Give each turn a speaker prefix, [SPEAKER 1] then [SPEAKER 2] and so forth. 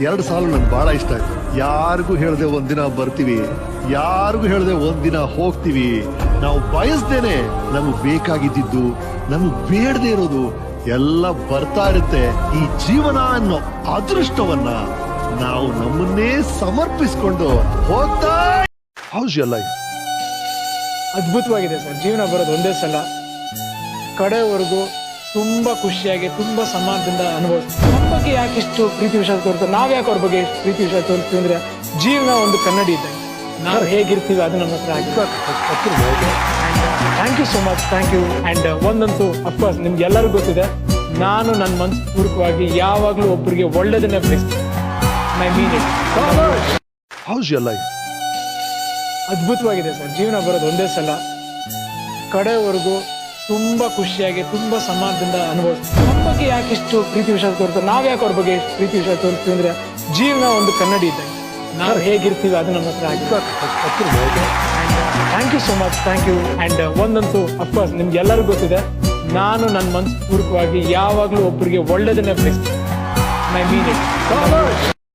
[SPEAKER 1] 2 ಸಾಲು ನನ್ಗೆ ಬಹಳ ಇಷ್ಟ ಆಯ್ತು. ಯಾರಿಗೂ ಹೇಳ್ದೆ ಒಂದಿನ ಬರ್ತೀವಿ, ಯಾರಿಗೂ ಹೇಳ್ದೆ ಒಂದಿನ ಹೋಗ್ತೀವಿ. ನಾವು ಬಯಸ್ದೇನೆ ನಮಗ್ ಬೇಕಾಗಿದ್ದು, ನಮಗ್ ಬೇಡದೆ ಇರೋದು ಎಲ್ಲ ಬರ್ತಾ ಇರುತ್ತೆ. ಈ ಜೀವನ ಅನ್ನೋ ಅದೃಷ್ಟವನ್ನ ನಾವು ನಮ್ಮನ್ನೇ ಸಮರ್ಪಿಸ್ಕೊಂಡು ಹೋಗ್ತಾ. How's your life?
[SPEAKER 2] ಅದ್ಭುತವಾಗಿದೆ ಸರ್. ಜೀವನ ಬರೋದು ಒಂದೇ ಸಲ, ಕಡೆವರೆಗೂ ತುಂಬಾ ಖುಷಿಯಾಗಿ ತುಂಬಾ ಸಮಾನದಿಂದ ಅನುಭವಿಸ್ತೀವಿ. ನಮ್ಮ ಬಗ್ಗೆ ಯಾಕೆ ಇಷ್ಟು ಪ್ರೀತಿ ವಿಶ್ವಾಸ ತೋರ್ತಾರೆ, ನಾವ್ ಯಾಕೆ ಅವ್ರ ಬಗ್ಗೆ ಪ್ರೀತಿ ವಿಶ್ವಾಸ ತೋರಿಸ್ತೀವಿ ಅಂದ್ರೆ ಜೀವನ ಒಂದು ಕನ್ನಡಿ ಇದ್ದಂಗೆ. ನಾವು ಹೇಗಿರ್ತೀವಿ ಅದು ನಮ್ಮ ಹತ್ರ ಆಗಿದೆ. Thank you so much, thank you. And ಒಂದಂತೂ ಅಫ್ಕೋರ್ಸ್ ನಿಮ್ಗೆ ಎಲ್ಲರಿಗೂ ಗೊತ್ತಿದೆ, ನಾನು ನನ್ನ ಮನಸ್ಸು ಪೂರ್ವಕವಾಗಿ ಯಾವಾಗ್ಲೂ ಒಬ್ಬರಿಗೆ ಒಳ್ಳೇದನ್ನೇ ಬಯಸ್ತೀನಿ. I mean it.
[SPEAKER 1] How's your life?
[SPEAKER 2] ಅದ್ಭುತವಾಗಿದೆ ಸರ್. ಜೀವನ ಬರೋದು ಒಂದೇ ಸಲ, ಕಡೆವರೆಗೂ ತುಂಬಾ ಖುಷಿಯಾಗಿ ತುಂಬಾ ಸಮಾನದಿಂದ ಅನುಭವಿಸ್ತೀವಿ. ನಮ್ಮ ಬಗ್ಗೆ ಯಾಕೆ ಇಷ್ಟು ಪ್ರೀತಿ ವಿಶ್ವಾಸ ತೋರ್ತಾರೆ, ನಾವ್ ಯಾಕೆ ಅವ್ರ ಬಗ್ಗೆ ಪ್ರೀತಿ ವಿಶ್ವಾಸ ತೋರಿಸ್ತೀವಿ ಅಂದ್ರೆ ಜೀವನ ಒಂದು ಕನ್ನಡಿ ಇದ್ದಂಗೆ. ನಾವು ಹೇಗಿರ್ತೀವಿ ಅದು ನಮ್ಮ ಹತ್ರ ಆಗಿದೆ. Thank you so much, thank you. And ಒಂದಂತೂ ಅಫ್ಕೋರ್ಸ್ ನಿಮ್ಗೆ ಎಲ್ಲರಿಗೂ ಗೊತ್ತಿದೆ, ನಾನು ನನ್ನ ಮನಸ್ಸು ಪೂರ್ವಕವಾಗಿ ಯಾವಾಗ್ಲೂ ಒಬ್ಬರಿಗೆ ಒಳ್ಳೇದನ್ನೇ ಬಯಸ್ತೀನಿ. I mean it.